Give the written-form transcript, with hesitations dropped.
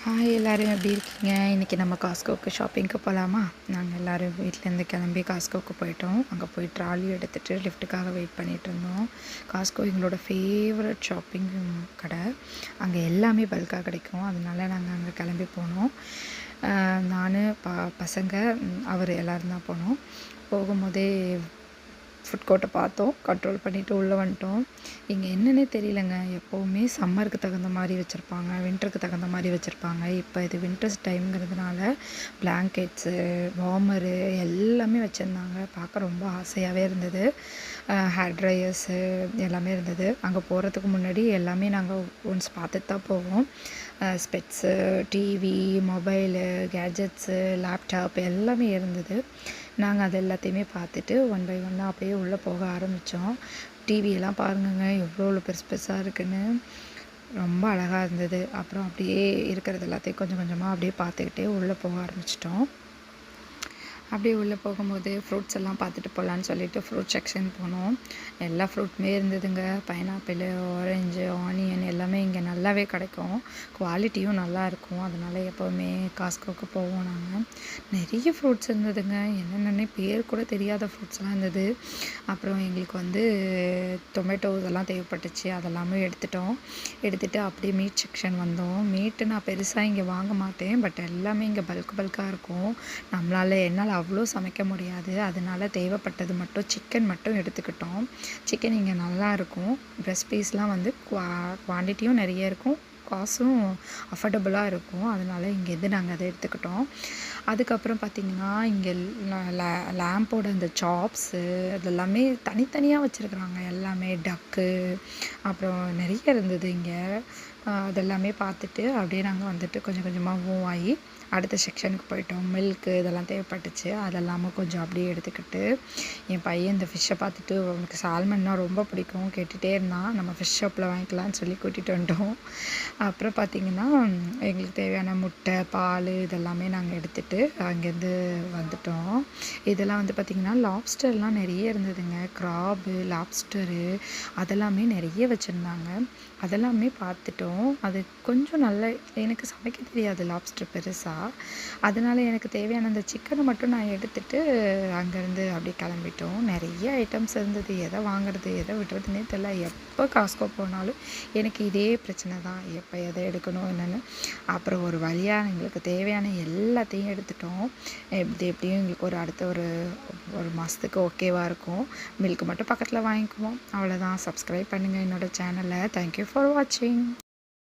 Hi எல்லோரும் எப்படி இருக்கீங்க? இன்றைக்கி நம்ம காஸ்கோவுக்கு ஷாப்பிங்க்கு போகலாமா? நாங்கள் எல்லோரும் வீட்டிலேருந்து கிளம்பி காஸ்கோவுக்கு போயிட்டோம். அங்கே போய் ட்ராலி எடுத்துகிட்டு லிஃப்ட்டுக்காக வெயிட் பண்ணிகிட்டு இருந்தோம். காஸ்கோ எங்களோட ஃபேவரட் ஷாப்பிங் கடை. அங்கே எல்லாமே பல்காக கிடைக்கும். அதனால நாங்கள் அங்கே கிளம்பி போனோம். நான் பசங்க அவர் எல்லோரும் தான் போனோம். போகும்போதே ஃபுட் கோர்ட்டை பார்த்தோம். கண்ட்ரோல் பண்ணிவிட்டு உள்ளே வந்துட்டோம். இங்கே என்னன்னே தெரியலங்க. எப்போவுமே சம்மருக்கு தகுந்த மாதிரி வச்சுருப்பாங்க, வின்டருக்கு தகுந்த மாதிரி வச்சுருப்பாங்க. இப்போ இது வின்டர்ஸ் டைம்ங்கிறதுனால பிளாங்கெட்ஸு, வார்மரு எல்லாமே வச்சுருந்தாங்க. பார்க்க ரொம்ப ஆசையாகவே இருந்தது. ஹேர் ட்ரையர்ஸு எல்லாமே இருந்தது. அங்கே போகிறதுக்கு முன்னாடி எல்லாமே நாங்கள் ஒன்ஸ் பார்த்துட்டு தான் போவோம். ஸ்பெட்ஸு, டிவி, மொபைலு, கேஜெட்ஸு, லேப்டாப் எல்லாமே இருந்தது. நாங்கள் அது எல்லாத்தையுமே பார்த்துட்டு ஒன் பை ஒன்னாக அப்படியே உள்ளே போக ஆரம்பித்தோம். டிவியெல்லாம் பாருங்கங்க எவ்வளோ பெருசு பெருசாக இருக்குன்னு. ரொம்ப அழகாக இருந்தது. அப்புறம் அப்படியே இருக்கிறது எல்லாத்தையும் கொஞ்சம் கொஞ்சமாக அப்படியே பார்த்துக்கிட்டே உள்ளே போக ஆரம்பிச்சிட்டோம். அப்படியே உள்ளே போகும்போது ஃப்ரூட்ஸ் எல்லாம் பார்த்துட்டு போகலான்னு சொல்லிட்டு ஃப்ரூட் செக்ஷன் போனோம். எல்லா ஃப்ரூட்டுமே இருந்ததுங்க. பைனாப்பிள், ஆரஞ்சு, ஆனியன் எல்லாமே இங்கே நல்லாவே கிடைக்கும். குவாலிட்டியும் நல்லாயிருக்கும். அதனால் எப்போவுமே காஸ்கோவுக்கு போவோம் நாங்கள். நிறைய ஃப்ரூட்ஸ் இருந்ததுங்க. என்னென்னே பேர் கூட தெரியாத ஃப்ரூட்ஸ்லாம் இருந்தது. அப்புறம் எங்களுக்கு டொமேட்டோ இதெல்லாம் தேவைப்பட்டுச்சு. அதெல்லாமே எடுத்துகிட்டு அப்படியே மீட் செக்ஷன் வந்தோம். மீட்டு நான் பெருசாக இங்கே வாங்க மாட்டேன். பட் எல்லாமே இங்கே பல்காக இருக்கும். என்னால் அவ்வளோ சமைக்க முடியாது. அதனால் தேவைப்பட்டது மட்டும் சிக்கன் மட்டும் எடுத்துக்கிட்டோம். சிக்கன் இங்கே நல்லாயிருக்கும். ப்ரெஸ்ட் பீஸ்லாம் குவான்டிட்டியும் நிறைய இருக்கும், காசும் அஃபோர்டபுளாக இருக்கும். அதனால் இங்கேருந்து நாங்கள் அதை எடுத்துக்கிட்டோம். அதுக்கப்புறம் பார்த்திங்கன்னா இங்கே லேம்போட இந்த சாப்ஸு அதெல்லாமே தனித்தனியாக வச்சுருக்குறாங்க. எல்லாமே டக்கு அப்புறம் நிறைய இருந்தது இங்கே. அதெல்லாமே பார்த்துட்டு அப்படியே நாங்கள் கொஞ்சம் கொஞ்சமாக மூவ் ஆகி அடுத்த செக்ஷனுக்கு போயிட்டோம். மில்க்கு இதெல்லாம் தேவைப்பட்டுச்சு. அதெல்லாமும் கொஞ்சம் அப்படியே எடுத்துக்கிட்டு என் பையன் இந்த ஃபிஷ்ஷை பார்த்துட்டு அவனுக்கு சால்மன்னா ரொம்ப பிடிக்கும், கேட்டுகிட்டே இருந்தான். நம்ம ஃபிஷ் ஷாப்பில் வாங்கிக்கலாம்னு சொல்லி கூட்டிகிட்டு வந்துட்டோம். அப்புறம் பார்த்திங்கன்னா எங்களுக்கு தேவையான முட்டை, பால் இதெல்லாமே நாங்கள் எடுத்துகிட்டு அங்கேருந்து வந்துட்டோம். இதெல்லாம் பார்த்திங்கன்னா லாப்ஸ்டர்லாம் நிறைய இருந்ததுங்க. கிராபு, லாப்ஸ்டரு அதெல்லாமே நிறைய வச்சுருந்தாங்க. அதெல்லாமே பார்த்துட்டோம். அது கொஞ்சம் எனக்கு சமைக்க தெரியாது லாப்ஸ்டர் பெருசாக. அதனால் எனக்கு தேவையான அந்த சிக்கனை மட்டும் நான் எடுத்துகிட்டு அங்கேருந்து அப்படியே கிளம்பிட்டோம். நிறைய ஐட்டம்ஸ் இருந்தது. எதை வாங்குறது எதை விடுறதுனே தெரியல. எப்போ காஸ்கோ போனாலும் எனக்கு இதே பிரச்சனை தான். எப்போ எதை எடுக்கணும் என்னென்னு. அப்புறம் ஒரு வழியாக எங்களுக்கு தேவையான எல்லாத்தையும் எடுத்துட்டோம். எப்படியும் எங்களுக்கு அடுத்த ஒரு மாதத்துக்கு ஓகேவாக இருக்கும். மில்க் மட்டும் பக்கத்தில் வாங்கிக்குவோம். அவ்வளோதான். சப்ஸ்கிரைப் பண்ணுங்கள் என்னோடய சேனலை. தேங்க்யூ ஃபார் வாட்சிங்.